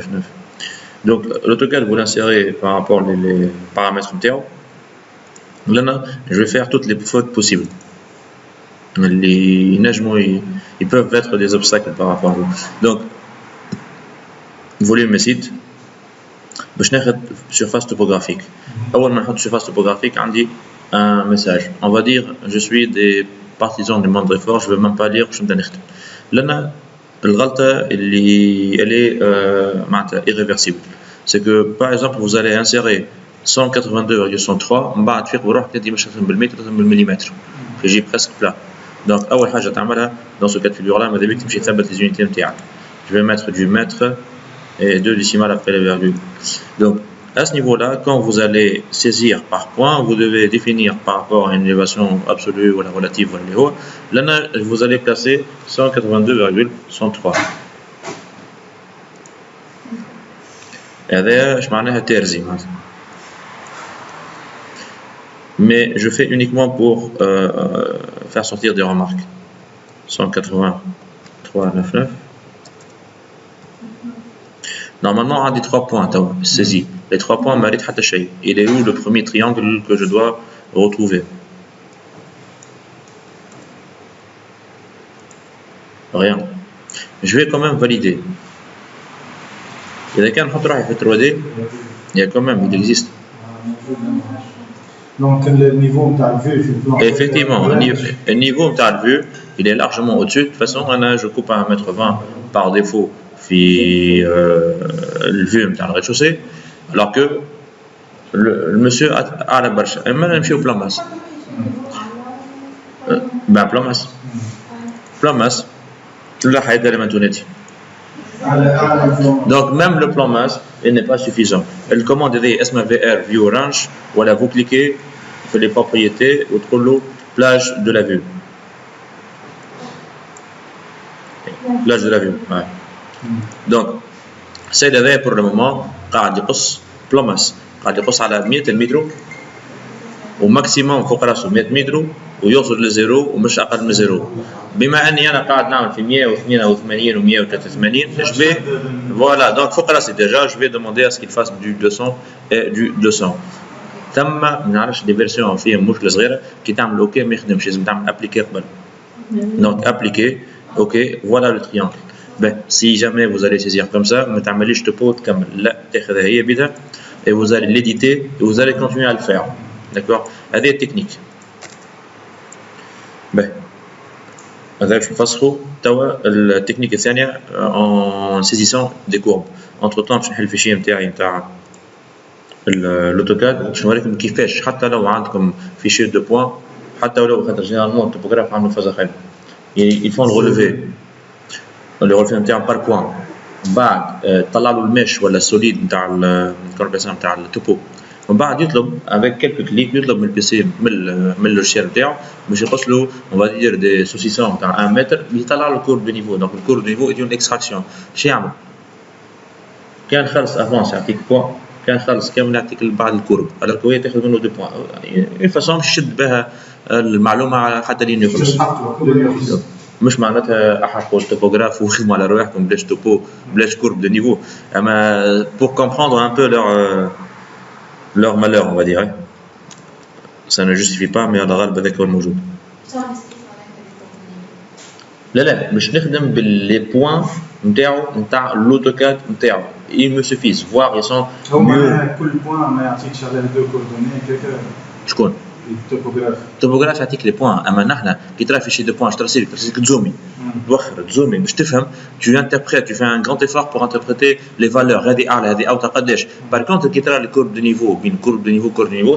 F9. Donc l'AutoCAD vous l'insérez par rapport les paramètres internes. Là, je vais faire toutes les fautes possibles. Ils peuvent être des obstacles par rapport à vous. Donc volume site باش ناخذ surface topographique. أول ما نحط surface topographique عندي un message. On va dire je suis des partisans du moindre effort, je veux même pas lire باش نبدا نختم. لأن الغلطة اللي elle est معناتها irréversible. C'est que par exemple vous allez insérer 182,103 من بعد تفيق بروحك تدي مش تخدم بالمتر تخدم بالمليمتر فيجي presque plat. Donc أول حاجة تعملها dans ce cas de figure là ماذا بيك تمشي تثبت les unités نتاعك. Je vais mettre du mètre et 2 décimales après les virgules. Donc à ce niveau-là, quand vous allez saisir par point, vous devez définir par rapport à une élévation absolue ou la relative ou la haut. Là, vous allez placer 182,103. هذا اش معناها ترزي. Mais je fais uniquement pour faire sortir des remarques. 183,99. Normalement, on a des 3 points, saisis. Les 3 points méritent حتى شيء. Il est où le premier triangle que je dois retrouver? Rien. Je vais quand même valider. إذا كان نحط روحي في 3D, il y a quand même, il existe. Donc le niveau de la vue, effectivement, le niveau de la vue, il est largement au-dessus. De toute façon, je coupe à 1,20 m par défaut. في الفيو نتاع الريشوسي alors que المسيو اعلى برشا. اما نمشيو بلاماس بلاماس لا حيدة لمنتونيتي. Donc même le plan masse il n'est pas suffisant. Le commande هذه اسمها VR view range ولا vous cliquez في les propriétés وتقول له plage de la vue. Plage de la vue. Ouais. Donc السيد هذايا pour le moment قاعد يقص بلوماس قاعد يقص على 100 المتر وماكسيموم فوق راسه 100 متر ويوصل لزيرو ومش اقل من زيرو. بما اني انا قاعد نعمل في 182 و 183 je vais voilà donc فوق راسي déjà je vais demander à ce qu'il fasse du 200 et du 200. ثم ما نعرفش دي فيرسيون فيهم مشكله صغيره كي تعمل اوكي ما يخدمش لازم تعمل ابليكي قبل. Donc appliquer اوكي voilà le triangle. Ben, si jamais vous allez saisir comme ça, vous تعملي je te pose comme la تاخذها هي بيدها et vous allez l'éditer et vous allez continuer à le faire. D'accord? هذه التكنيك. Ben, هذا باش نفسخو توا التكنيك الثانية en saisissant des courbes. Entre temps باش نحل الفيشي نتاعي نتاع الاوتوكاد باش نوريكم كيفاش حتى لو عندكم فيشي دو بوان حتى ولو خاطر جينيرالمون التوبوغراف عندهم فازا ils font le relevé. اللي هو الفيلم نتاعو بار بوان من بعد طلع له المش ولا السوليد نتاع الكونفرسيون نتاع التوبو ومن بعد يطلب افيك كيلكو كليك يطلب من البي سي من اللوجيسيال نتاعو باش يقص له اون فا دير دي سوسيسون نتاع 1 متر يطلع له كورب دو نيفو. دونك الكورب دو نيفو يدير اكستراكسيون. شنو يعمل؟ كان خلص افونس يعطيك بوان كان خلص كامل يعطيك بعد الكورب على الكويه تاخذ منه 2 بوان. اون فاسون باش تشد بها المعلومه حتى لين يخلص. مش معناتها احرقوا التوبوغراف وخدموا على رواحكم بلاش توبو بلاش كورب دو نيفو. اما pour comprendre un peu leur malheur on va dire. Ça ne justifie pas mais على الغالب هذاك هو الموجود. لا باش نخدم باللي بوين نتاعو نتاع الاوتوكاد نتاعو. il me suffit voir ils sont mieux. كل بوين ما يعطيكش على دو كوردوني كيف شكون التوبوغراف يعطيك لي بوان. اما نحنا كي ترى في شي دو بوان ترسلك تزومي توخر تزومي باش تفهم tu interprètes tu fais un grand effort pour interpréter les valeurs هذه اعلى هذه اوطى قداش. بار كونتر كي ترى الكورب دو نيفو بين كورب دو نيفو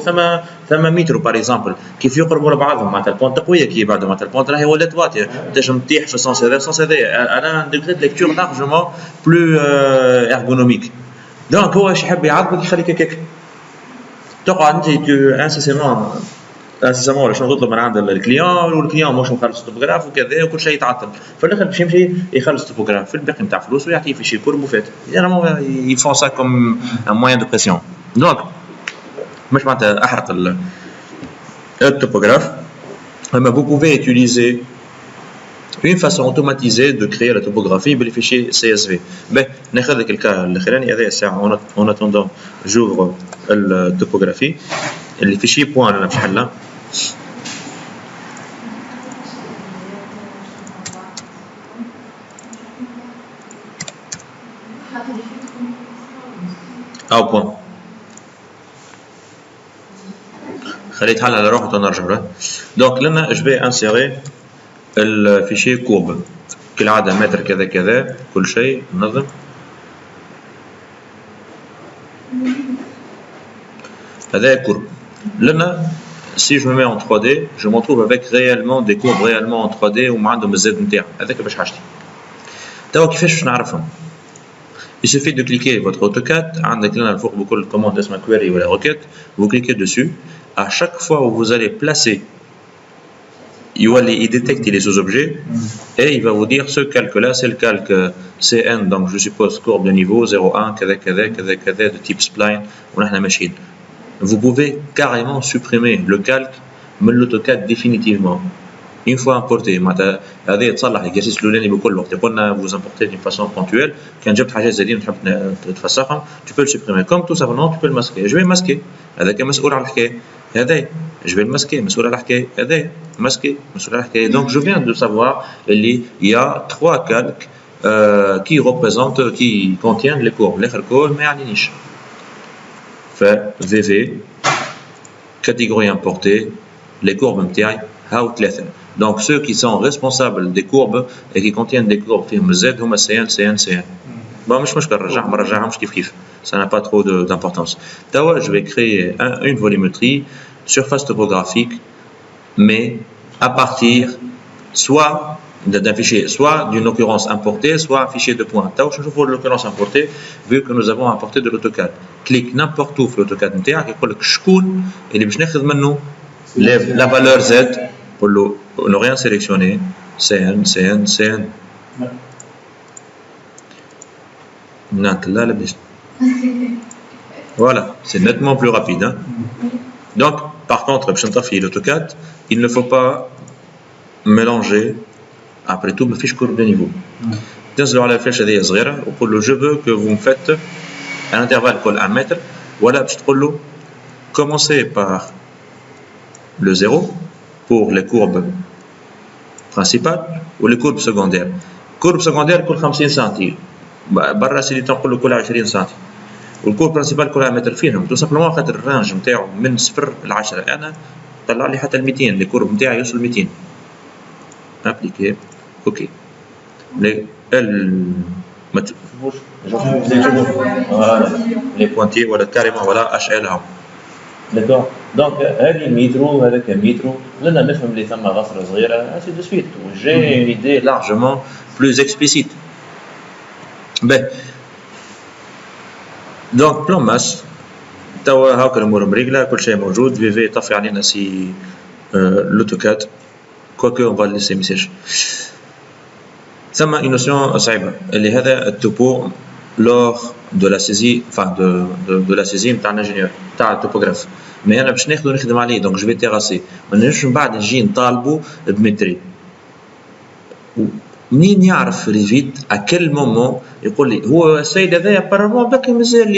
ثم متر بار اكزومبل كيف يقربوا لبعضهم معناتها البونت قويه كي يبعدوا معناتها البونت راهي ولات واطيه تنجم تطيح في السونس هذا انا ديكريت ليكتور لارجمون بلو ارغونوميك. دونك هو اش يحب يعذبك يخليك هكاك تقعد انت انسيسيمون ولا شنو تطلب من عند الكليون والكليون مش مخلص التوبوغراف وكذا وكل شيء يتعطل. في الاخر باش يمشي يخلص التوبوغراف في الباقي نتاع فلوس ويعطيه في شي كورب وفات. يعني يفون سا كوم ان موين دو بريسيون. دونك مش معناتها احرق التوبوغراف. اما vous pouvez utiliser une façon automatisée de créer la topographie avec les fichiers CSV. Ben, ناخذ لك الكا الاخراني هذا ساعه en attendant j'ouvre la topographie les fichiers point انا باش نحلها او point خليت حل على روحه ونرجع له. دونك لنا je vais insérer الفيشي كورب كالعادة متر كذا كذا كل شيء ننظم. هذا كورب لنا si je me mets en 3D je me retrouve avec réellement des courbes réellement en 3D وما عندهم الزد نتاعهم هذاك باش حاجتي. توا كيفاش باش نعرفهم؟ Il suffit de cliquer votre AutoCAD عندك لنا الفوق بكل commande اسمها query ولا requête vous cliquez dessus à chaque fois où vous allez placer il détecte les sous-objets et il va vous dire ce calque-là, c'est le calque CN, donc je suppose courbe de niveau 01, de type spline, machine. Vous pouvez carrément supprimer le calque de l'AutoCAD définitivement. Une fois importé, vous importez d'une façon ponctuelle, quand tu peux le supprimer. Comme tout simplement, tu peux le masquer. Je vais le masquer. Je vais le masquer, donc je viens de savoir qu'il y a 3 calques qui contiennent les courbes. VV, catégorie importée, les courbes MTI, donc ceux qui sont responsables des courbes et qui contiennent des courbes Z, CN. Bon, ça n'a pas trop d'importance. D'abord, je vais créer une volumétrie, surface topographique, mais à partir soit d'un fichier, soit d'une occurrence importée, soit un fichier de points. D'abord, je trouve l'occurrence importée, vu que nous avons importé de l'AutoCAD. Clique n'importe où sur l'AutoCAD نتاعك يقول لك شكون اللي باش ناخذ منه la valeur Z pour le rien sélectionner CN. Voilà, c'est nettement plus rapide. Hein? Donc, par contre, l'AutoCAD, il ne faut pas mélanger, après tout, ma fiche courbe de niveau. تنزلوا على الفلاشة هذه صغيرة وقول له je veux que vous me faites un intervalle كل 1 mètre ولا باش تقول له commencez par le 0 pour les courbes principales ou les courbes secondaires. Courbe secondaire كل 50 سنتي برا سيدي تنقول له كل 20 سنتي والكور برينسيبال كلها متر فيهم تو سامبلومون خاطر الرانج نتاعو من 0 ل 10 انا طلع لي حتى ال 200 لي كورب نتاعي يوصل 200 ابليكي اوكي لي ما تشوفوش لي بوانتي ولا كاريمون ولا اش ال هاو داكور دونك هذه مترو هذاك مترو لنا نفهم اللي ثم غفره صغيره اسي دو سويت جي اون ايدي لارجمون بلوز اكسبليسيت. باهي دونك بلون ماس توا هاكا الامور مريقله كل شيء موجود في طفي علينا سي لوتوكاد كوكو اون فا ليسي ميساج. ثم اون نوسيون صعيبه اللي هذا التوبو لور دو لا سيزي دو لا سيزي نتاع الانجينيور تاع التوبوغراف مي انا باش ناخذو نخدم عليه دونك جو في تيراسي ما نجمش من بعد نجي نطالبو بمتري. منين يعرف ريفيت اكل مومون يقول لي هو السيد هذايا ابارامون باقي مازال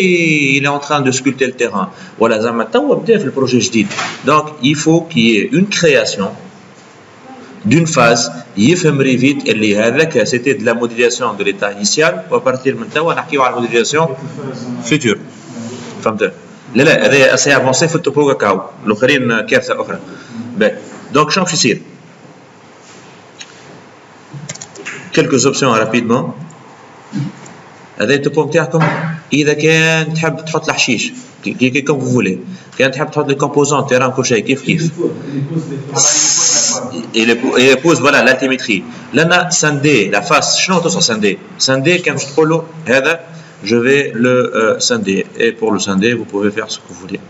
il est en train de sculpter le terrain ولا زعما توا بدا في البروجي جديد. دونك il faut qu'il y ait une création d'une phase يفهم ريفيت اللي هذاك سيتي de la modélisation de l'état initial وبارتير من توا نحكيو على الموديليزاسيون فيتور. فهمت؟ لا هذا اسي افونسي في التوبو كاكاو الاخرين كارثه اخرى. دونك شنو باش يصير؟ quelques options rapidement. هذا التوبو نتاعكم اذا كان تحب تحط الحشيش كي كوم فولي كان تحب تحط لي كومبوزون تيران كل شيء كيف il pose voilà l'altimétrie لنا ساندي لا فاس شنو توصل ساندي كان باش تقول له هذا je vais le scinder et pour le scinder vous pouvez faire ce que vous voulez.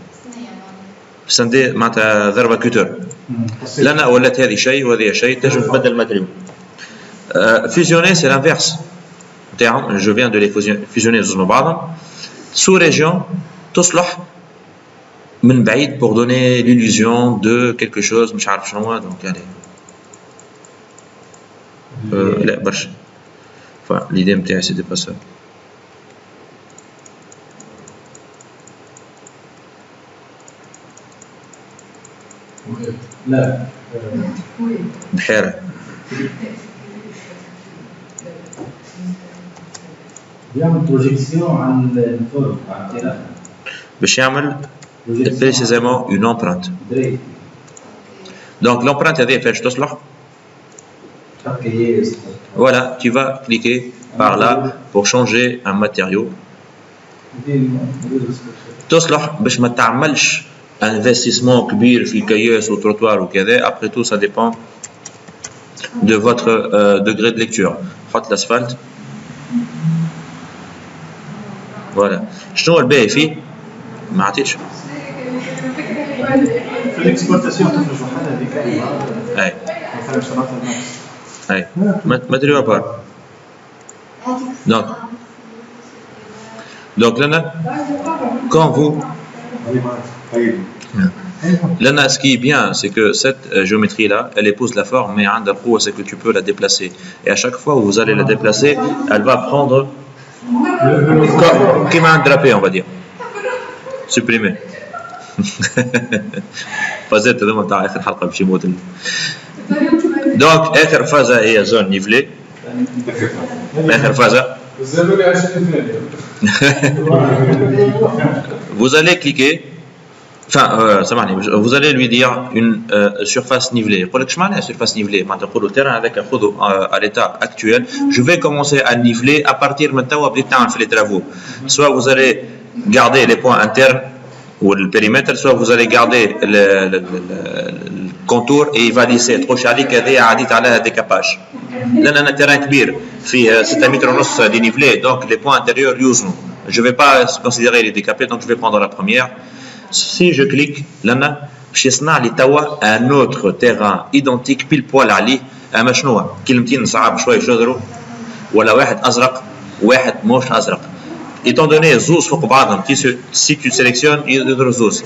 scinder معناتها ضربه كوتر لنا ولات هذه شيء وهذه شيء تنجم تبدل الماتريو. fusionner c'est l'inverse. Je viens de les fusionner زوج بعضهم sous région تصلح من بعيد pour donner l'illusion de quelque chose مش عارف شنو. donc allez لا برشا. فالإيدي نتاعي سيتي با سا. لا بحيرة. يعمل بروجيكسيون على الفورم على التيران. باش يعمل précisément une empreinte. دري. Donc l'empreinte هذه فاش تصلح. Voilà, tu vas cliquer par là pour changer un matériau. تصلح باش ما تعملش investissement كبير في كياس وتروتوار وكذا. Après tout ça dépend de votre degré de lecture. حط l'asphalte. Voilà. شنو الباهي فيه؟ ما عطيتش. في الاكسبورتاسيون تخرج وحدها هذيك اي مثلا شرط النفس. اي ماتريو بار. Donc là, quand vous là, ce qui est bien, c'est que cette géométrie-là, elle épouse la forme, mais un coup, c'est que tu peux la déplacer. Et à chaque fois où vous allez la déplacer, elle va prendre comme un drapé, on va dire. Supprimer. فازت هذوما تاع اخر حلقه باش يموت. دونك اخر فازه هي زون نيفلي. اخر فازه. Vous allez cliquer. Enfin, vous allez lui dire une surface nivelée. يقول لك شمعناها surface nivelée؟ معناتها نقولوا التيران هذاك خذوا à l'état actuel. Je vais commencer à niveler à partir من توا بديت نعمل في les travaux. Soit vous allez garder les points internes ou le périmètre, soit vous allez garder le contour et il va lisser. تخش عليك هذه عاديت عليها décapage. لأن أنا تيران كبير في 6 متر ونص dénivelé, donc les points intérieurs يوزنوا. Je ne vais pas considérer les décapés, donc je vais prendre la première. Si je clique لأن باش يصنع لي توا un autre terrain identique pile poil عليه. أما شنو كلمتين صعاب شوية شذروا ولا واحد أزرق وواحد مش أزرق. Étant donné زوز فوق بعضهم si tu sélectionnes يقدروا زوز.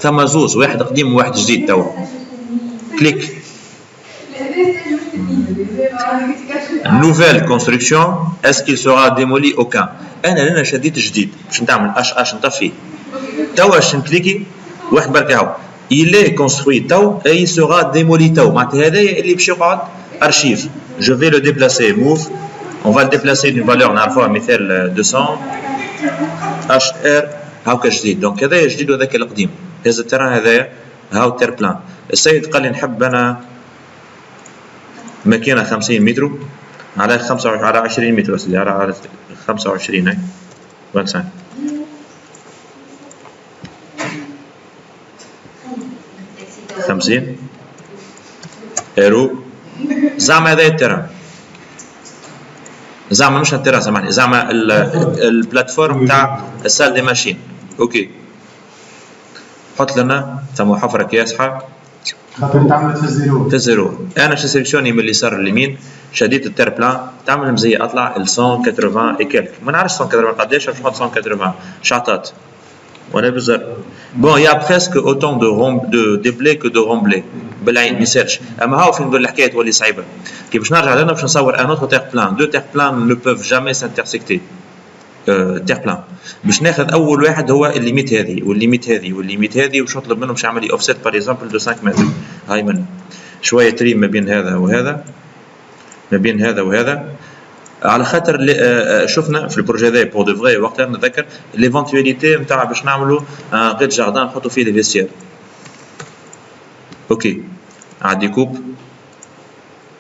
ثم زوز واحد قديم وواحد جديد توا. كليك. Nouvelle construction, est-ce qu'il sera démoli? Aucun. أنا لنا شديت جديد باش نعمل اش نطفي. توا باش نكليكي واحد برك هاو. Il est construit توا et il sera démoli توا. معناتها هذايا اللي باش يقعد archive. Je vais le déplacer. Move. On va le déplacer d'une valeur نعرفوها مثال 200 HR هاكا جديد. دونك هذايا جديد وهذاك القديم. هذا التران هذايا هاو تير بلان. السيد قال لي نحب انا ماكينه 50 متر على 25 على 20 متر سيدي على 25 هاي 25 50 ايرو. زعما هذا التران زعما مش التران سامحني زعما البلاتفورم تاع السال دي ماشين. اوكي حط لنا ثم حفره كياسحه خاطر تعمل في الزيرو. في الزيرو. انا شو سيلكسيوني من اليسار لليمين شديت التير بلان تعمل مزيه اطلع ل 180 اي كيلك. ما نعرفش 180 قداش باش نحط 180 شعطات ولا بزر. بون يا بريسك اوتون دو ديبلي كو دو رومبلي بالعين ما يسالش. اما هاو فين نقول الحكايه تولي صعيبه كي باش نرجع لنا باش نصور ان اوتر تير بلان. دو تير بلان نو بوف جامي سانترسيكتي. تير بلان باش ناخذ اول واحد هو الليميت هذه والليميت هذه والليميت هذه وش نطلب منهم باش يعمل لي اوفست باغ اكزومبل دو 5 متر. هاي من شويه تريم ما بين هذا وهذا ما بين هذا وهذا على خاطر شفنا في البروجي هذا بور دو فري وقتها نتذكر ليفونتواليتي نتاع باش نعملوا غير جاردان نحطوا فيه لي فيستير. اوكي عادي كوب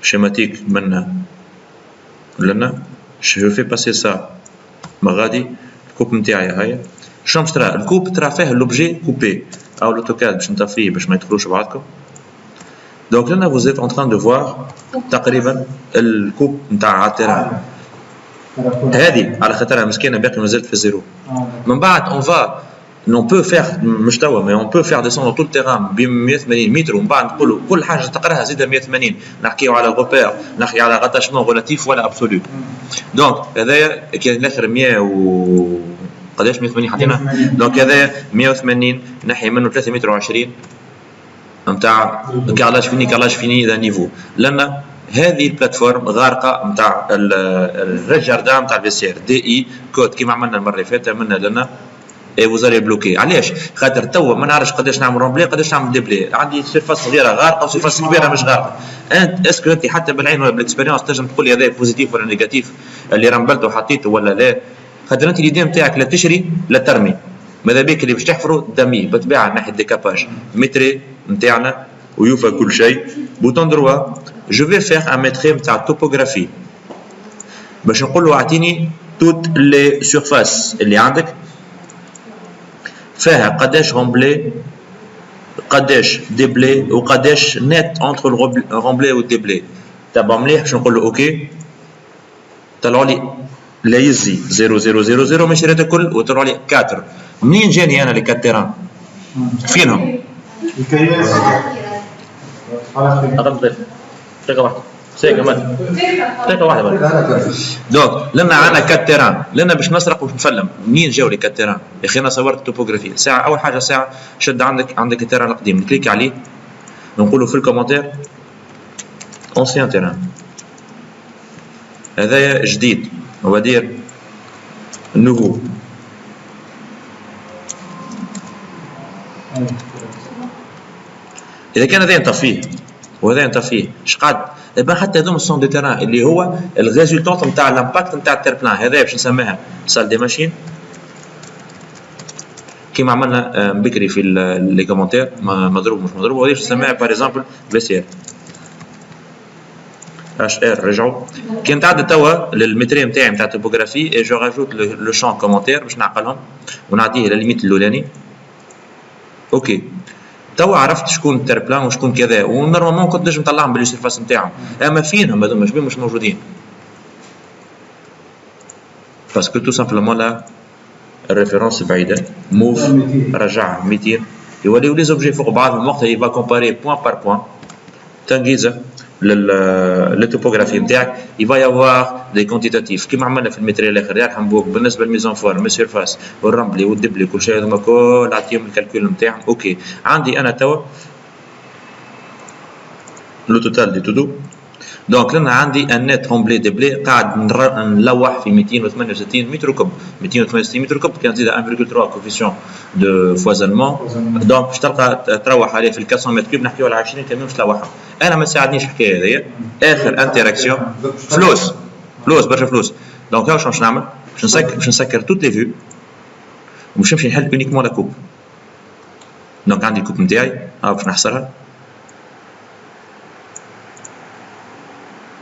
شيماتيك منا لنا جو في باسي سا ما غادي الكوب نتاعي هاي شنو باش ترى الكوب ترى فيه لوبجي كوبي او لوتوكاد باش نطفيه باش ما يدخلوش بعضكم. دونك لنا vous êtes en train de voir تقريبا الكوب نتاع التيران هذه على خاطرها مسكينه باقي مازالت في الزيرو. من بعد on va on peut faire مش توا mais on peut faire descendre tout le terrain ب 180 متر ومن بعد نقولوا كل حاجه تقراها زيدها 180. نحكيو على الغوبير نحكي على غاتاشمون ريلاتيف ولا ابسولو. دونك هذايا كان الاخر 100 و قداش 180 حطينا. دونك هذايا 180 نحي منه 3 متر و20 نتاع كارلاج فيني ذا نيفو. لان هذه البلاتفورم غارقه نتاع الجاردان نتاع الفيسير دي اي كود كيما عملنا المره اللي فاتت عملنا لنا اي وزاري بلوكي. علاش؟ خاطر توا ما نعرفش قداش نعمل رومبلي قداش نعمل ديبلي، عندي سيرفاس صغيره غارقه وسيرفاس كبيره مش غارقه. انت اسكو انت حتى بالعين ولا بالاكسبيريونس تنجم تقول لي هذا بوزيتيف ولا نيجاتيف اللي رمبلته وحطيته ولا لا؟ خاطر انت الايديا نتاعك لا تشري لا ترمي، ماذا بيك اللي باش تحفروا دمي بالطبيعه ناحيه ديكاباج متري نتاعنا ويوفى كل شيء. بوتون دروا جو في فيغ ان ميتري نتاع التوبوغرافي باش نقول له اعطيني توت لي سيرفاس اللي عندك فيها قداش رومبلي قداش ديبلي وقداش نت انتر الرومبلي والديبلي. تبع مليح باش نقول له اوكي طلعوا لي لا يزي 0000 ماشي هذا الكل وطلعوا لي 4. منين جاني انا لي 4 تيران؟ فينهم؟ الكياس أقل دقيقة واحدة ساكة مات دقيقة واحدة بس. دونك لنا عندنا 4 تيران لنا باش نسرق وباش نفلم. منين جاو لي 4 تيران؟ يا أخي أنا صورت التوبوغرافي ساعة. أول حاجة ساعة شد عندك التيران القديم نكليك عليه ونقولوا في الكومنتير أونسيان تيران هذايا جديد هو دير نوفو. إذا كان هذا نطفيه وهذا نطفيه اش قعد يبان حتى هذوما السون دو تيران اللي هو الريزولتونت نتاع الامباكت نتاع التير بلان. هذا باش نسميها سال دي ماشين كيما عملنا بكري في لي كومونتير مضروب مش مضروب. وهذه باش نسميها باغ اكزومبل فيسير اش ار. رجعوا كي نتعدى توا للمتري نتاعي نتاع التوبوغرافي اي جو راجوت لو شون كومونتير باش نعقلهم ونعطيه لليميت الاولاني. اوكي توا عرفت شكون التير بلان وشكون كذا ونورمالمون كنت نجم نطلعهم باللي سيرفاس نتاعهم. اما فينهم هذوما شبيه مش موجودين باسكو تو سامبلومون لا الريفيرونس بعيده موف رجع 200 يوليو لي زوبجي فوق بعضهم. وقتها يبا كومباري بوان بار بوان تنجيزه للتوبوغرافي نتاعك يفا يافوار دي كونتيتاتيف كيما عملنا في المتري الاخر يرحم بوك بالنسبه للميزون فورم السيرفاس والرمبلي والدبلي كل شيء هذوما كل عطيهم الكالكول نتاعهم. اوكي عندي انا توا لو توتال دي تودو. دونك لنا عندي النت رومبلي ديبلي قاعد نلوح في 268 متر كوب. 268 متر كوب كان زيد 1.3 كوفيسيون دو فوازونمون. دونك باش تلقى تروح عليه في ال 400 متر كوب نحكيو على 20 كاميون باش تلوحهم. انا ما تساعدنيش الحكايه هذيا اخر انتراكسيون فلوس برشا فلوس. دونك واش باش نعمل؟ باش نسكر توت لي فيو وباش نمشي نحل اونيكمون لا كوب. دونك عندي الكوب نتاعي باش نحصرها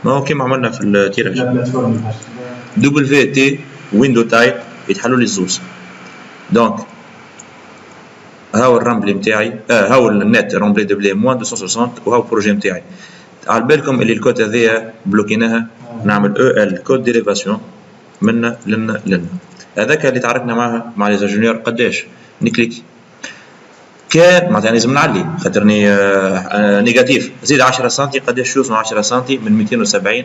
ما كيما عملنا في التيراج دبليو تي ويندو تايب يتحلوا لي الزوز. دونك هاو الرامبلي نتاعي هاو النت رومبلي دبلي موان 260 وهاو البروجي نتاعي. على بالكم اللي الكود هذيا بلوكيناها نعمل او ال كود ديريفاسيون منا لنا هذاك اللي تعرفنا معها مع لي زانجينيور قداش نكليك كان معناتها لازم نعلي خاطرني نيجاتيف زيد 10 سنتي قداش يوصل 10 سنتي من 270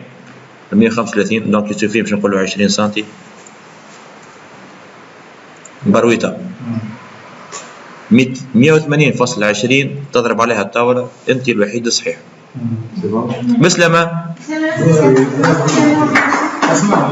ل 135. دونك يسوفي باش نقولوا 20 سنتي مبرويطه 180.20 تضرب عليها الطاوله انت الوحيد الصحيح. مسلمه اسمع